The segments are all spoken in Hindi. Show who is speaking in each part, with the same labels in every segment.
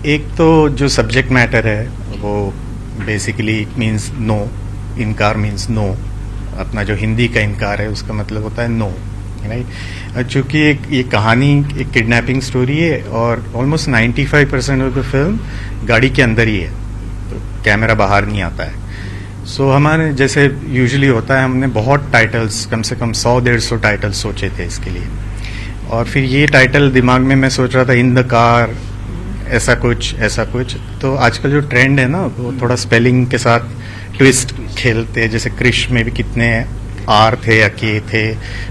Speaker 1: एक तो जो सब्जेक्ट मैटर है वो बेसिकली इट मीन्स नो, इनकार मीन्स नो। अपना जो हिंदी का इनकार है उसका मतलब होता है नो, राइट। चूंकि ये कहानी एक किडनैपिंग स्टोरी है और ऑलमोस्ट 95% ऑफ द फिल्म गाड़ी के अंदर ही है, तो कैमरा बाहर नहीं आता है। सो हमारे जैसे यूजुअली होता है, हमने बहुत टाइटल्स, कम से कम 100-150 टाइटल्स सोचे थे इसके लिए, और फिर ये टाइटल दिमाग में मैं सोच रहा था इन द कार, ऐसा कुछ। तो आजकल जो ट्रेंड है ना वो थोड़ा स्पेलिंग के साथ ट्विस्ट खेलते हैं, जैसे क्रिश में भी कितने आर थे या के थे,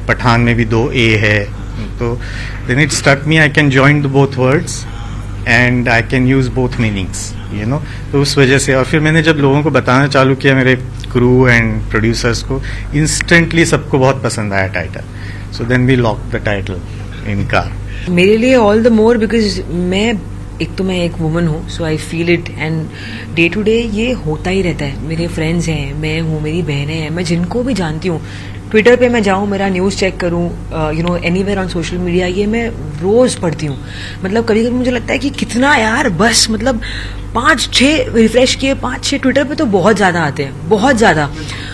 Speaker 1: पठान में भी 2 ए है, तो then it stuck me, I can join the both words and I can use both meanings, you know. तो उस वजह से, और फिर मैंने जब लोगों को बताना चालू किया, मेरे क्रू एंड प्रोड्यूसर्स को, इंस्टेंटली सबको बहुत पसंद आया title. So then we lock the title in car.
Speaker 2: मेरे लिए ऑल द मोर बिकॉज मैं एक वुमन हूँ, so I feel it, and day to day ये होता ही रहता है। मेरे फ्रेंड्स हैं, मैं हूँ, मेरी बहनें हैं, मैं जिनको भी जानती हूँ, ट्विटर पे मैं जाऊँ, मेरा न्यूज़ चेक करूँ, you know, anywhere on social media, ये मैं रोज पढ़ती हूँ। मतलब कभी कभी मुझे लगता है कि कितना यार, बस मतलब 5-6 रिफ्रेश किए, 5-6 ट्विटर पे तो बहुत ज्यादा आते हैं, बहुत ज्यादा।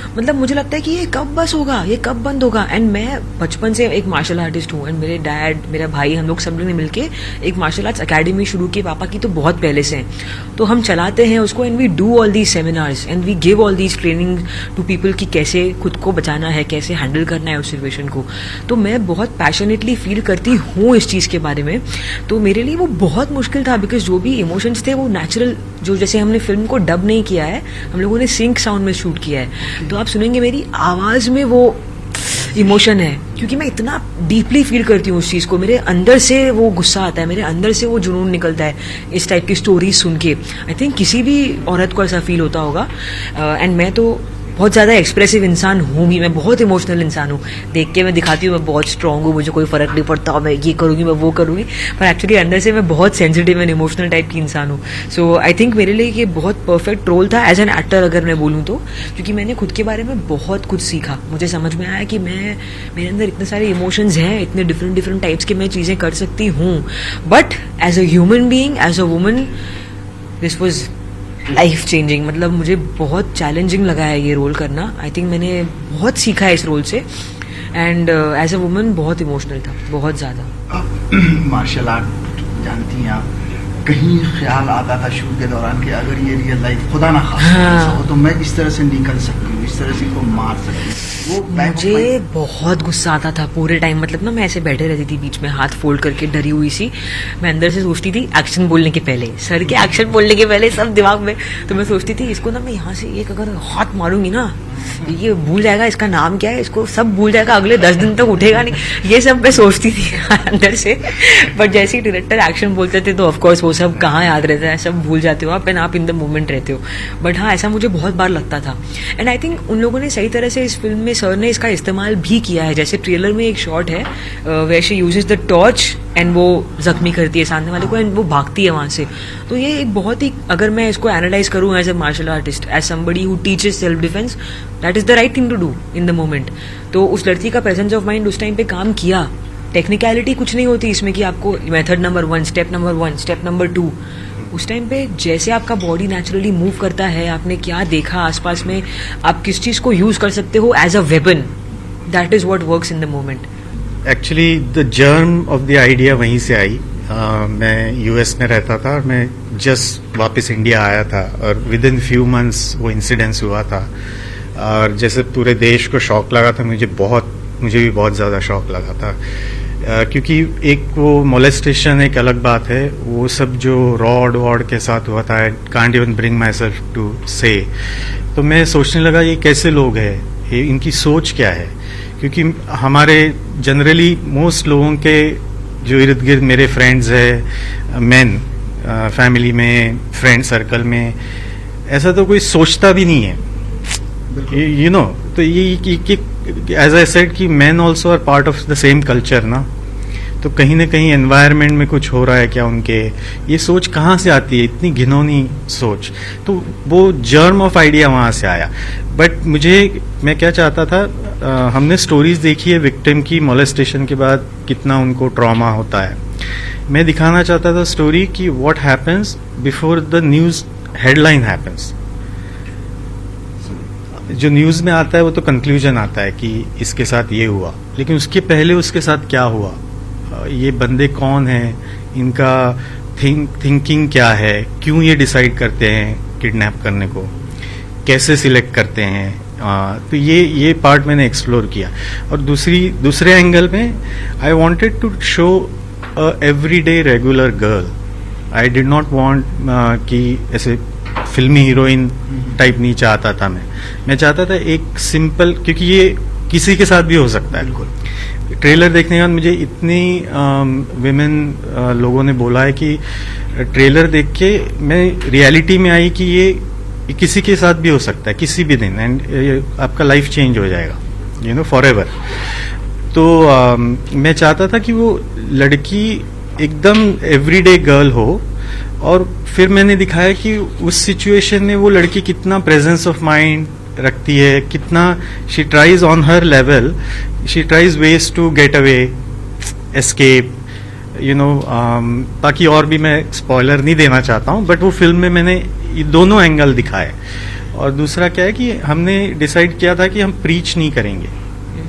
Speaker 2: मतलब मुझे लगता है कि ये कब बस होगा, ये कब बंद होगा। एंड मैं बचपन से एक मार्शल आर्टिस्ट हूँ, एंड मेरे डैड, मेरा भाई, हम लोग सब लोग ने मिलके एक मार्शल आर्ट्स अकेडमी शुरू की, पापा की तो बहुत पहले से। तो हम चलाते हैं उसको, and we do all these seminars and we give all these training to people कि कैसे खुद को बचाना है, कैसे हैंडल करना है उस सिचुएशन को। तो मैं बहुत पैशनेटली फील करती हूँ इस चीज़ के बारे में। तो मेरे लिए वो बहुत मुश्किल था, बिकॉज जो भी इमोशंस थे वो नेचुरल, जो जैसे हमने फिल्म को डब नहीं किया है, हम लोगों ने सिंक साउंड में शूट किया है, तो आप सुनेंगे मेरी आवाज में वो इमोशन है, क्योंकि मैं इतना डीपली फील करती हूँ उस चीज को। मेरे अंदर से वो गुस्सा आता है, मेरे अंदर से वो जुनून निकलता है इस टाइप की स्टोरी सुन के। आई थिंक किसी भी औरत को ऐसा फील होता होगा। एंड मैं तो बहुत ज़्यादा एक्सप्रेसिव इंसान हूँ भी, मैं बहुत इमोशनल इंसान हूँ। देख के मैं दिखाती हूँ मैं बहुत स्ट्रांग हूँ, मुझे कोई फर्क नहीं पड़ता, मैं ये करूँगी, मैं वो करूँगी, पर एक्चुअली अंदर से मैं बहुत सेंसिटिव एंड इमोशनल टाइप की इंसान हूँ। सो आई थिंक मेरे लिए ये बहुत परफेक्ट रोल था एज एन एक्टर, अगर मैं बोलूँ तो, क्योंकि मैंने खुद के बारे में बहुत कुछ सीखा। मुझे समझ में आया कि मेरे अंदर इतने सारे इमोशंस हैं, इतने डिफरेंट टाइप्स के मैं चीज़ें कर सकती हूँ, but as a human being, as a woman, this was life changing. मतलब मुझे बहुत चैलेंजिंग लगा है ये रोल करना। आई थिंक मैंने बहुत सीखा है इस रोल से, एंड एज अ वुमन बहुत इमोशनल था, बहुत ज़्यादा।
Speaker 3: मार्शल आर्ट जानती हैं आप, कहीं ख्याल आता था शूट के दौरान कि अगर ये रियल लाइफ खुदा ना खास्ता हो तो मैं इस तरह से निकल सकती हूँ, इस तरह से इनको मार सकती हूँ? वो
Speaker 2: मुझे बहुत गुस्सा आता था पूरे टाइम। मतलब ना, मैं ऐसे बैठे रहती थी बीच में, हाथ फोल्ड करके डरी हुई सी। मैं अंदर से सोचती थी एक्शन बोलने के पहले, सर के एक्शन बोलने के पहले सब दिमाग में, तो मैं सोचती थी इसको ना मैं यहाँ से एक अगर हाथ मारूंगी ना, ये भूल जाएगा इसका नाम क्या है, इसको सब भूल जाएगा, अगले 10 दिन तक उठेगा नहीं, ये सब मैं सोचती थी अंदर से। बट जैसे ही डायरेक्टर एक्शन बोलते थे तो ऑफकोर्स वो सब कहाँ याद रहता है, सब भूल जाते हो आप, एंड आप इन द मोमेंट रहते हो। बट हाँ, ऐसा मुझे बहुत बार लगता था, एंड आई थिंक उन लोगों ने सही तरह से इस फिल्म में, सर ने इसका इस्तेमाल भी किया है। जैसे ट्रेलर में एक शॉट है where she uses the torch and वो जख्मी करती है सामने वाले को, एंड वो भागती है वहां से। तो ये एक बहुत ही, अगर मैं इसको एनालाइज करूँ as a martial artist, as somebody who teaches self defence, that is the right thing to do in the moment. तो उस लड़की का प्रेजेंस ऑफ माइंड उस टाइम पे काम किया। टेक्निकलिटी कुछ नहीं होती इसमें कि आपको method number 1, step number 1, step number 2, उस टाइम पे जैसे आपका बॉडी नेचुरली मूव करता है, आपने क्या देखा आसपास में, आप किस चीज को यूज कर सकते हो as a weapon, that is what works in the moment.
Speaker 1: Actually the germ of the idea वहीं से आई। मैं यूएस में रहता था और मैं जस्ट वापस इंडिया आया था, और विद इन फ्यू मंथ्स वो इंसिडेंस हुआ था, और जैसे पूरे देश को शॉक लगा था, मुझे भी बहुत ज़्यादा शॉक लगा था। क्योंकि एक वो मोलेस्टेशन एक अलग बात है, वो सब जो रॉड वॉड के साथ हुआ था, I can't even bring myself to say. तो मैं सोचने लगा ये कैसे लोग हैं, ये इनकी सोच क्या है, क्योंकि हमारे जनरली मोस्ट लोगों के जो इर्द गिर्द मेरे फ्रेंड्स है, मेन फैमिली में, फ्रेंड सर्कल में, ऐसा तो कोई सोचता भी नहीं है, यू नो। तो ये एज आई सेड कि men also are part of the same culture ना, तो कहीं ना कहीं एनवायरनमेंट में कुछ हो रहा है क्या उनके, ये सोच कहाँ से आती है, इतनी घिनौनी सोच। तो वो जर्म ऑफ आइडिया वहाँ से आया। बट मैं क्या चाहता था, हमने स्टोरीज देखी है विक्टिम की मोलेस्टेशन के बाद कितना उनको ट्रॉमा होता है, मैं दिखाना चाहता था स्टोरी कि what happens before the news headline happens. जो न्यूज में आता है वो तो कंक्लूजन आता है कि इसके साथ ये हुआ, लेकिन उसके पहले उसके साथ क्या हुआ, ये बंदे कौन हैं, इनका थिंकिंग क्या है, क्यों ये डिसाइड करते हैं किडनैप करने को, कैसे सिलेक्ट करते हैं, तो ये पार्ट मैंने एक्सप्लोर किया। और दूसरे एंगल में I wanted to show a everyday regular girl. I did not want कि ऐसे फिल्मी हीरोइन टाइप नहीं चाहता था मैं चाहता था एक सिंपल, क्योंकि ये किसी के साथ भी हो सकता है।
Speaker 3: बिल्कुल।
Speaker 1: ट्रेलर देखने के बाद मुझे इतनी विमेन लोगों ने बोला है कि ट्रेलर देख के मैं रियलिटी में आई कि ये किसी के साथ भी हो सकता है किसी भी दिन, एंड आपका लाइफ चेंज हो जाएगा फॉर एवर। तो मैं चाहता था कि वो लड़की एकदम एवरीडे गर्ल हो, और फिर मैंने दिखाया कि उस सिचुएशन में वो लड़की कितना प्रेजेंस ऑफ माइंड रखती है, कितना she tries on her level, she tries ways to get away, escape, ताकि और भी मैं स्पॉइलर नहीं देना चाहता हूँ, बट वो फिल्म में मैंने ये दोनों एंगल दिखाए। और दूसरा क्या है कि हमने डिसाइड किया था कि हम प्रीच नहीं करेंगे,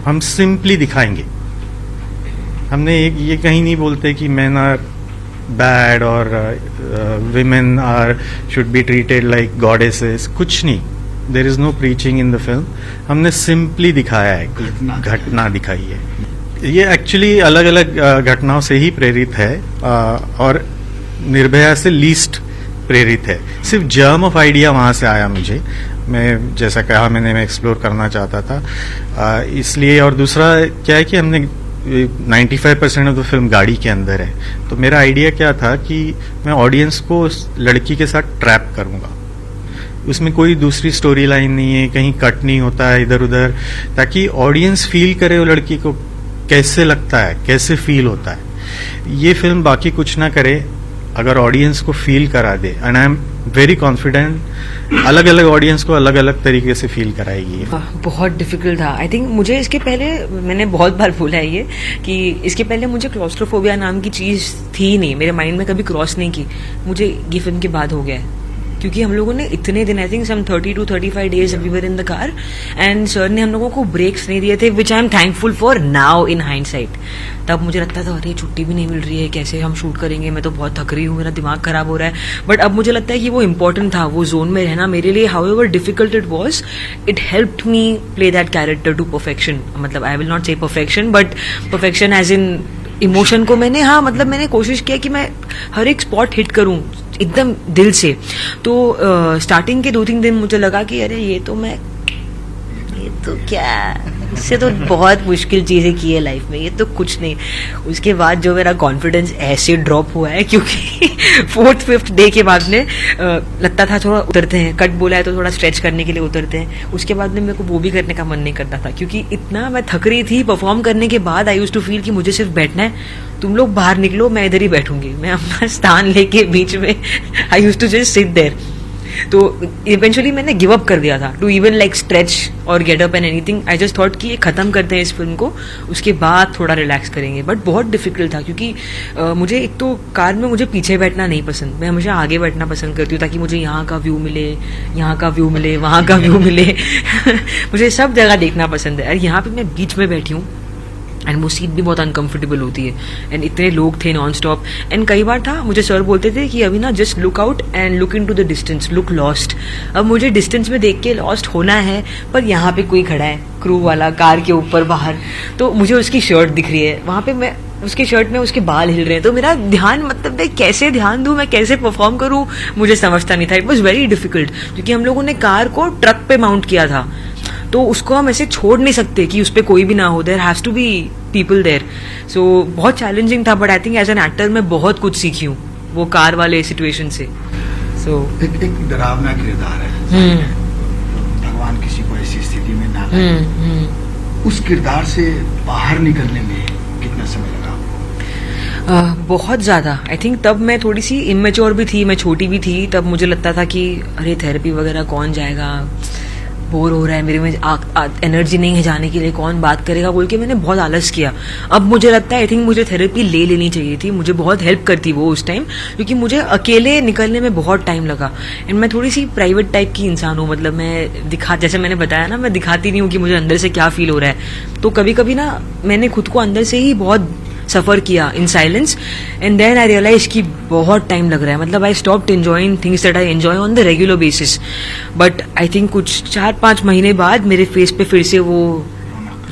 Speaker 1: हम सिंपली दिखाएंगे। हमने ये कहीं नहीं बोलते कि मैन आर बैड और women are should be treated like goddesses, कुछ नहीं। There is no preaching in the film. हमने सिंपली दिखाया है, घटना दिखाई है। ये एक्चुअली अलग अलग घटनाओं से ही प्रेरित है, और निर्भया से लीस्ट प्रेरित है। सिर्फ जर्म ऑफ आइडिया वहां से आया मुझे, मैं जैसा कहा मैं एक्सप्लोर करना चाहता था इसलिए। और दूसरा क्या है कि हमने 95% ऑफ द फिल्म गाड़ी के अंदर है, तो मेरा आइडिया क्या था कि मैं ऑडियंस को उस लड़की के साथ ट्रैप करूंगा। उसमें कोई दूसरी स्टोरी लाइन नहीं है, कहीं कट नहीं होता है इधर उधर, ताकि ऑडियंस फील करे वो लड़की को कैसे लगता है, कैसे फील होता है। ये फिल्म बाकी कुछ ना करे, अगर ऑडियंस को फील करा दे, and I am very confident अलग अलग ऑडियंस को अलग अलग तरीके से फील कराएगी।
Speaker 2: बहुत डिफिकल्ट था। आई थिंक मुझे इसके पहले, मैंने बहुत बार बोला है ये कि इसके पहले मुझे क्लॉस्ट्रोफोबिया नाम की चीज थी नहीं, मेरे माइंड में कभी क्रॉस नहीं की। मुझे ये फिल्म के बाद हो गया है, क्योंकि हम लोगों ने इतने दिन, I think some 30 to 35 days we were in the car, and sir ने हम लोगों को ब्रेक्स नहीं दिए थे, which I am thankful for now in hindsight. तब मुझे लगता था अरे छुट्टी भी नहीं मिल रही है, कैसे हम शूट करेंगे, मैं तो बहुत थक रही हूँ, मेरा दिमाग खराब हो रहा है। बट अब मुझे लगता है कि वो इम्पोर्टेंट था, वो जोन में रहना मेरे लिए, however difficult it was, it helped me play that character to perfection. मतलब I will not say perfection, but perfection as in emotion को मैंने, हाँ मतलब मैंने कोशिश किया कि मैं हर एक स्पॉट हिट करूं एकदम दिल से। तो स्टार्टिंग के 2-3 दिन मुझे लगा कि अरे ये तो क्या, इससे तो बहुत मुश्किल चीजें की है लाइफ में, ये तो कुछ नहीं। उसके बाद जो मेरा कॉन्फिडेंस ऐसे ड्रॉप हुआ है, क्योंकि 4th-5th डे के बाद में लगता था थोड़ा उतरते हैं, कट बोला है तो थोड़ा स्ट्रेच करने के लिए उतरते हैं। उसके बाद में मेरे को वो भी करने का मन नहीं करता था, क्योंकि इतना मैं थक रही थी। परफॉर्म करने के बाद आई यूज्ड टू फील कि मुझे सिर्फ बैठना है, तुम लोग बाहर निकलो, मैं इधर ही बैठूंगी, मैं अपना स्थान लेके बीच में I used to just sit there. तो इवेंचुअली मैंने गिव अप कर दिया था टू इवन लाइक स्ट्रेच और get up and anything. I just thought कि ये खत्म करते हैं इस फिल्म को, उसके बाद थोड़ा रिलैक्स करेंगे। बट बहुत डिफिकल्ट था, क्योंकि मुझे एक तो कार में मुझे पीछे बैठना नहीं पसंद, मैं हमेशा आगे बैठना पसंद करती हूँ, ताकि मुझे यहाँ का व्यू मिले, यहाँ का व्यू मिले, वहाँ का व्यू मिले मुझे सब जगह देखना पसंद है। और यहाँ पे मैं बीच में बैठी हूँ, एंड वो सीट भी बहुत अनकंफर्टेबल होती है, एंड इतने लोग थे नॉन स्टॉप। एंड कई बार था, मुझे सर बोलते थे कि अभी ना just look out and look into the distance, look lost. अब मुझे डिस्टेंस में देख के लॉस्ट होना है, पर यहाँ पे कोई खड़ा है, क्रू वाला कार के ऊपर बाहर, तो मुझे उसकी शर्ट दिख रही है वहां पे, मैं उसकी शर्ट में उसके बाल हिल रहे हैं, तो मेरा ध्यान, मतलब मैं कैसे ध्यान दूं, मैं कैसे परफॉर्म करूं, मुझे समझता नहीं था। इट वॉज वेरी डिफिकल्ट, क्योंकि हम लोगों ने कार को ट्रक पे माउंट किया था, तो उसको हम ऐसे छोड़ नहीं सकते कि उस पर कोई भी ना हो, there has to be people there. So बहुत चैलेंजिंग था, but I think as an actor मैं बहुत कुछ सीखी हूँ वो कार वाले सिचुएशन से। सो
Speaker 3: एक डरावना किरदार है, भगवान किसी को ऐसी स्थिति में ना लाए। उस किरदार से बाहर निकलने में कितना समय लगा?
Speaker 2: बहुत ज्यादा। आई थिंक तब मैं थोड़ी सी इमेच्योर भी थी, मैं छोटी भी थी, तब मुझे लगता था कि अरे थेरेपी वगैरह कौन जाएगा, बोर हो रहा है, मेरे में एनर्जी नहीं है जाने के लिए, कौन बात करेगा बोल के मैंने बहुत आलस किया। अब मुझे लगता है आई थिंक मुझे थेरेपी ले लेनी चाहिए थी, मुझे बहुत हेल्प करती वो उस टाइम, क्योंकि मुझे अकेले निकलने में बहुत टाइम लगा। एंड मैं थोड़ी सी प्राइवेट टाइप की इंसान हूँ, मतलब मैं जैसे मैंने बताया ना, मैं दिखाती नहीं हूँ कि मुझे अंदर से क्या फील हो रहा है। तो कभी कभी ना मैंने खुद को अंदर से ही बहुत सफर किया in silence, and then I realise कि बहुत टाइम लग रहा है। मतलब I stopped enjoying things that I enjoy on the regular basis, but I think कुछ 4-5 महीने बाद मेरे फेस पे फिर से वो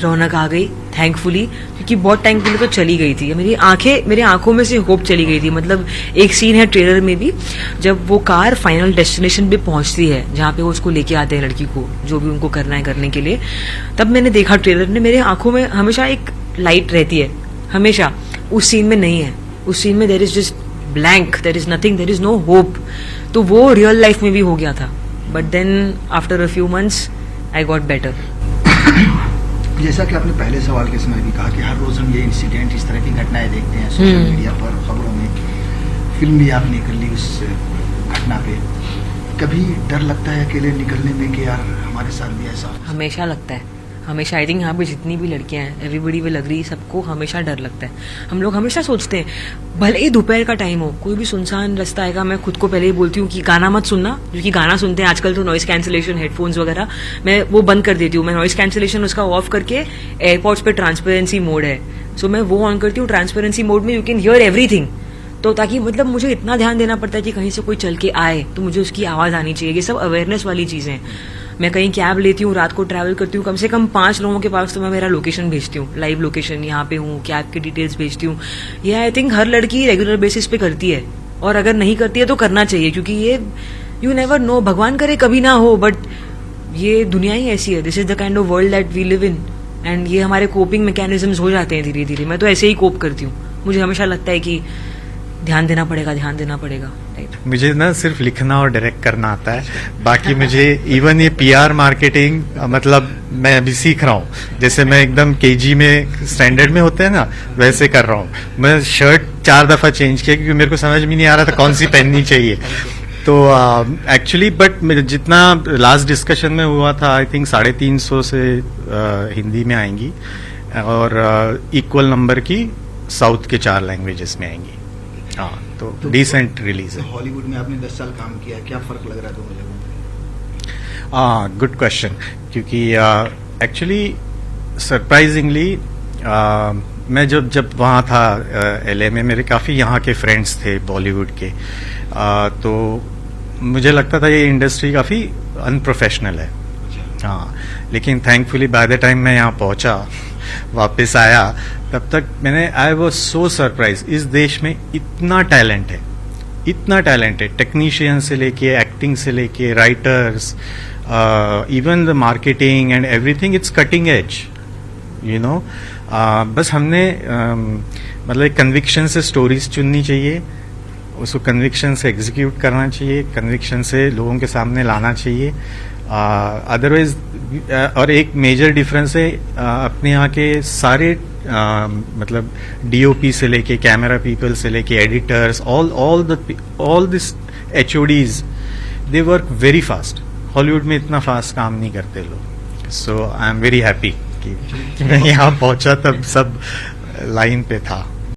Speaker 2: रौनक आ गई, थैंकफुली, क्योंकि बहुत टाइम के लिए तो चली गई थी मेरी आंखों में से होप चली गई थी। मतलब एक सीन है ट्रेलर में भी, जब वो कार फाइनल डेस्टिनेशन पे पहुंचती है जहाँ पे वो उसको लेके आते हैं लड़की को, जो भी उनको करना है करने के लिए, तब मैंने देखा ट्रेलर ने, मेरे आंखों में हमेशा एक लाइट रहती है, हमेशा। उस सीन में नहीं है, उस सीन में there is just blank, there is nothing, there is no hope. तो वो रियल लाइफ में भी हो गया था, but then after a few months I got better.
Speaker 3: जैसा कि आपने पहले सवाल के समय भी कहा कि हर रोज हम ये इंसिडेंट, इस तरह की घटनाएं देखते हैं सोशल मीडिया पर, खबरों में, फिल्म भी आपने कर ली उस घटना पे। कभी डर लगता है अकेले निकलने में कि यार हमारे साथ भी ऐसा?
Speaker 2: हमेशा लगता है, हमेशा। आई थिंक यहाँ पे जितनी भी लड़कियां हैं, एवरीबडी विल अग्री, सबको हमेशा डर लगता है। हम लोग हमेशा सोचते हैं, भले ही दोपहर का टाइम हो, कोई भी सुनसान रास्ता आएगा, मैं खुद को पहले ही बोलती हूँ कि गाना मत सुनना, क्योंकि गाना सुनते हैं आजकल तो नॉइस कैंसिलेशन, हेडफोन्स वगैरह, मैं वो बंद कर देती हूँ। मैं नॉइस कैंसिलेशन उसका ऑफ करके, एयरपोर्ट्स पे ट्रांसपेरेंसी मोड है, सो मैं वो ऑन करती हूँ। ट्रांसपेरेंसी मोड में यू कैन हियर एवरीथिंग, तो ताकि मतलब मुझे इतना ध्यान देना पड़ता है कि कहीं से कोई चल के आए तो मुझे उसकी आवाज आनी चाहिए। ये सब अवेयरनेस वाली चीजें हैं। मैं कहीं कैब लेती हूँ, रात को ट्रैवल करती हूँ, कम से कम 5 लोगों के पास तो मैं मेरा लोकेशन भेजती हूँ, लाइव लोकेशन, यहाँ पे हूँ, कैब की डिटेल्स भेजती हूँ। ये आई थिंक हर लड़की रेगुलर बेसिस पे करती है, और अगर नहीं करती है तो करना चाहिए, क्योंकि ये यू नेवर नो, भगवान करे कभी ना हो, बट ये दुनिया ही ऐसी है। This is the kind of world that we live in, and ये हमारे कोपिंग मैकेनिज्म्स हो जाते हैं धीरे धीरे। मैं तो ऐसे ही कोप करती हूँ, मुझे हमेशा लगता है कि ध्यान देना पड़ेगा, ध्यान देना पड़ेगा।
Speaker 1: मुझे ना सिर्फ लिखना और डायरेक्ट करना आता है, बाकी मुझे इवन ये PR मार्केटिंग, मतलब मैं अभी सीख रहा हूँ। जैसे मैं एकदम KG में स्टैंडर्ड में होते हैं ना, वैसे कर रहा हूँ। मैं शर्ट 4 दफा चेंज किया क्योंकि मेरे को समझ में नहीं आ रहा था कौन सी पहननी चाहिए। तो एक्चुअली बट जितना लास्ट डिस्कशन में हुआ था, आई थिंक 350 से हिंदी में आएंगी, और इक्वल नंबर की साउथ के 4 लैंग्वेजेस में आएंगी। हाँ, तो डिसेंट रिलीज है।
Speaker 3: हॉलीवुड में आपने 10 साल काम किया, क्या फर्क लग रहा है दोनों जगहों पे?
Speaker 1: गुड क्वेश्चन, क्योंकि एक्चुअली सरप्राइजिंगली मैं जब वहाँ था LA में, मेरे काफ़ी यहाँ के फ्रेंड्स थे बॉलीवुड के, तो मुझे लगता था ये इंडस्ट्री काफ़ी अनप्रोफेशनल है। हाँ, लेकिन थैंकफुली बाय द टाइम मैं यहाँ पहुँचा, वापस आया, तब तक आई वॉज सो सरप्राइज। इस देश में इतना टैलेंट है, इतना टैलेंट है, टेक्नीशियन से लेके, एक्टिंग से लेके, writers, even the marketing and everything, it's cutting edge, you know. बस हमने मतलब एक कन्विक्शन से स्टोरीज चुननी चाहिए, उसको कन्विक्शन से एग्जीक्यूट करना चाहिए, कन्विक्शन से लोगों के सामने लाना चाहिए। अदरवाइज और एक मेजर डिफरेंस है, अपने यहाँ के सारे मतलब DOP से लेके, कैमरा पीपल से लेके, editors, all this HODs, they work very fast. Hollywood में इतना फास्ट काम नहीं करते लोग। सो आई एम वेरी हैप्पी कि मैं यहाँ पहुंचा तब सब लाइन पे था।